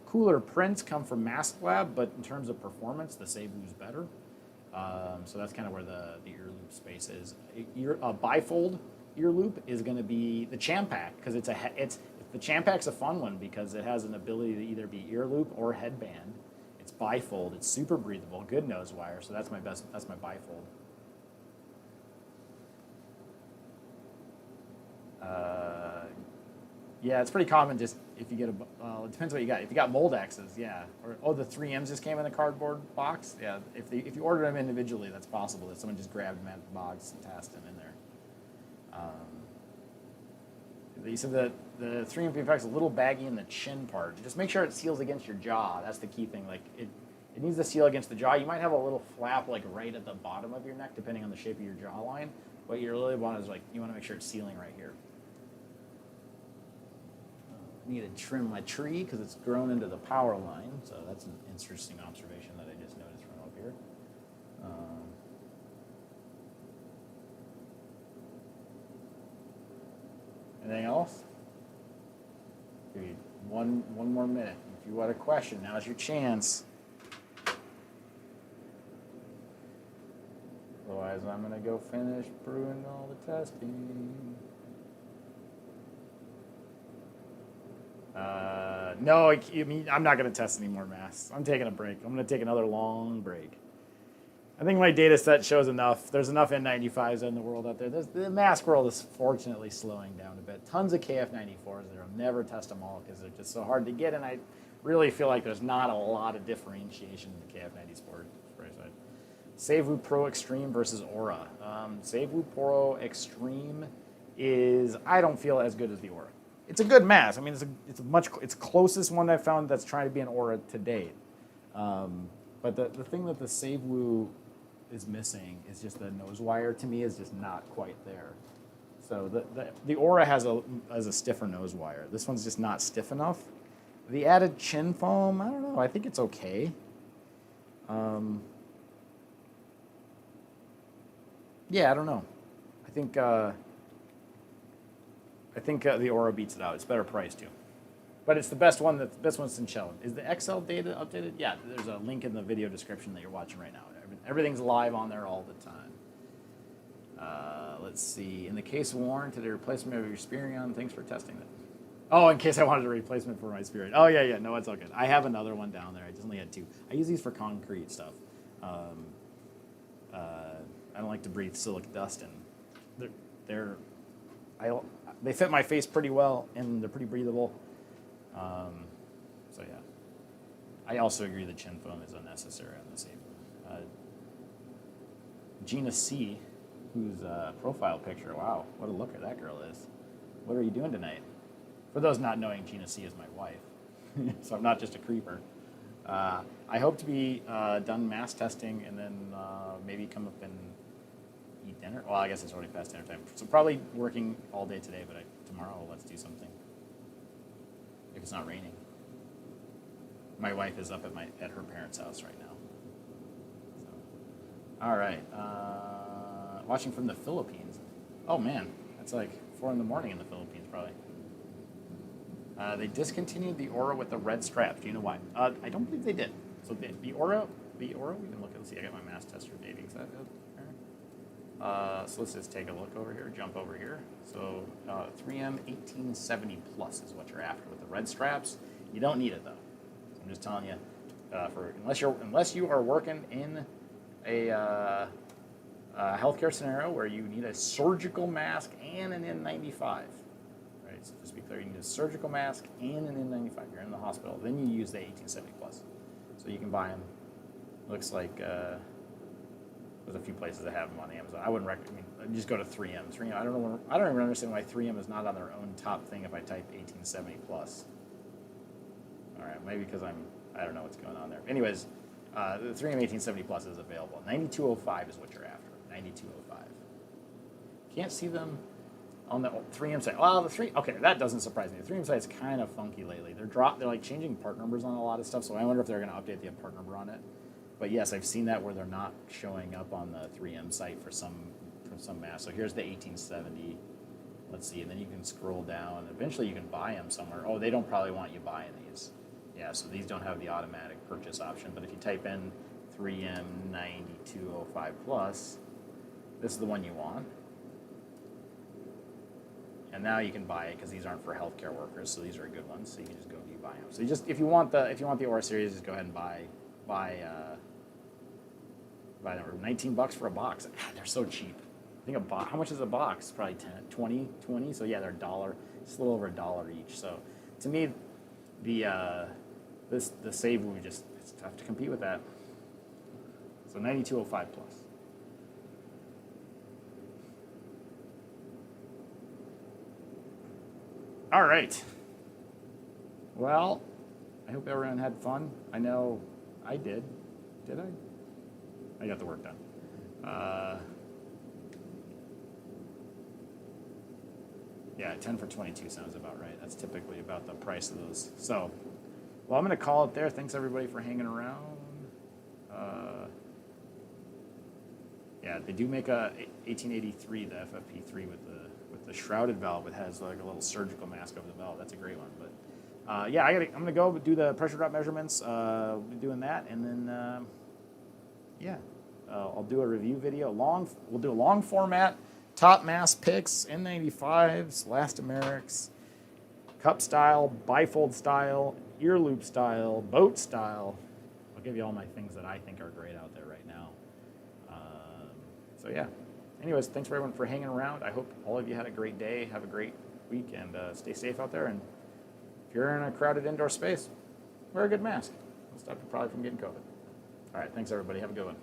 cooler prints come from Mask Lab, but in terms of performance, the Seiwu's better. So that's kind of where the ear loop space is. Bifold ear loop is going to be the Champac because the Champac's a fun one because it has an ability to either be ear loop or headband. It's bifold. It's super breathable, good nose wire. So that's my bifold. Yeah, it's pretty common just if you get a, it depends what you got. If you got Moldexes, yeah. Or, oh, the 3Ms just came in the cardboard box? Yeah, if you order them individually, that's possible that someone just grabbed them out of the box and tossed them in there. You said that the 3M PFX is a little baggy in the chin part. Just make sure it seals against your jaw. That's the key thing. Like it needs to seal against the jaw. You might have a little flap like right at the bottom of your neck, depending on the shape of your jawline. What you really want is like, you want to make sure it's sealing right here. I need to trim my tree because it's grown into the power line. So that's an interesting observation that I just noticed from up here. Anything else? Give you one more minute. If you want a question, now's your chance. Otherwise, I'm going to go finish brewing all the testing. No, I'm not going to test any more masks. I'm taking a break. I'm going to take another long break. I think my data set shows enough. There's enough N95s in the world out there. The mask world is fortunately slowing down a bit. Tons of KF94s there. I'll never test them all because they're just so hard to get, and I really feel like there's not a lot of differentiation in the KF90 spray side. Savewu Pro Extreme versus Aura. Savewu Pro Extreme is, I don't feel as good as the Aura. It's a good mask. I mean, it's closest one I've found that's trying to be an Aura to date. But the thing that the Savewu is missing is just the nose wire. To me, is just not quite there. So the Aura has a stiffer nose wire. This one's just not stiff enough. The added chin foam, I don't know. I think it's okay. Yeah, I don't know. I think the Aura beats it out. It's better priced too. But it's the best one. The best one's in Shell. Is the XL data updated? Yeah, there's a link in the video description that you're watching right now. Everything's live on there all the time. Let's see. In the case warranted, a replacement of your Spirion. Thanks for testing it. Oh, in case I wanted a replacement for my Spirion. Oh, yeah. No, it's all good. I have another one down there. I just only had 2. I use these for concrete stuff. I don't like to breathe silica dust, and they fit my face pretty well, and they're pretty breathable. So yeah, I also agree the chin foam is unnecessary on the same. Gina C, whose profile picture, wow, what a looker that girl is. What are you doing tonight? For those not knowing, Gina C is my wife, so I'm not just a creeper. I hope to be done mass testing and then maybe come up and eat dinner. Well, I guess it's already past dinner time. So probably working all day today, but tomorrow let's do something. If it's not raining. My wife is up at her parents' house right now. So, all right. Watching from the Philippines. Oh man, that's like 4 in the morning in the Philippines probably. They discontinued the Aura with the red straps. Do you know why? I don't believe they did. So the Aura, we can look and see. I got my mass tester dating. Is that good? So let's just take a look over here, jump over here. So 3M 1870 Plus is what you're after with the red straps. You don't need it though. So I'm just telling you, unless you are working in a healthcare scenario where you need a surgical mask and an N95. Right. So just be clear, you need a surgical mask and an N95. You're in the hospital, then you use the 1870 Plus. So you can buy them. Looks like. There's a few places that have them on Amazon. I wouldn't recommend. Just go to 3M. 3M. I don't even understand why 3M is not on their own top thing if I type 1870 plus. All right, maybe because I don't know what's going on there. Anyways, the 3M 1870 plus is available. 9205 is what you're after. 9205. Can't see them on the 3M site. Well, okay, that doesn't surprise me. The 3M site's kind of funky lately. They're like changing part numbers on a lot of stuff. So I wonder if they're going to update the part number on it. But yes, I've seen that where they're not showing up on the 3M site for some masks. So here's the 1870. Let's see, and then you can scroll down. Eventually, you can buy them somewhere. Oh, they don't probably want you buying these. Yeah, so these don't have the automatic purchase option. But if you type in 3M 9205 Plus, this is the one you want. And now you can buy it because these aren't for healthcare workers. So these are good ones. So you can just go buy them. So if you want the Aura series, just go ahead and buy by 19 bucks for a box. God, they're so cheap. I think a box, how much is a box? Probably 10, 20. So yeah, they're $1. It's a little over $1 each. So to me, the save would just, it's tough to compete with that. So 9205 plus. All right. Well, I hope everyone had fun. I know I did. Did I? I got the work done. Yeah, 10 for 22 sounds about right. That's typically about the price of those. So, well, I'm going to call it there. Thanks, everybody, for hanging around. Yeah, they do make a 1883, the FFP3 with the shrouded valve. It has like a little surgical mask over the valve. That's a great one. But yeah, I'm going to go do the pressure drop measurements. We'll be doing that, and then yeah, I'll do a review video. We'll do a long format, top mass picks, N95s, Elastomerics, cup style, bifold style, ear loop style, boat style. I'll give you all my things that I think are great out there right now. So yeah. Anyways, thanks for everyone for hanging around. I hope all of you had a great day, have a great week, and stay safe out there. And if you're in a crowded indoor space, wear a good mask. It'll stop you probably from getting COVID. All right, thanks everybody. Have a good one.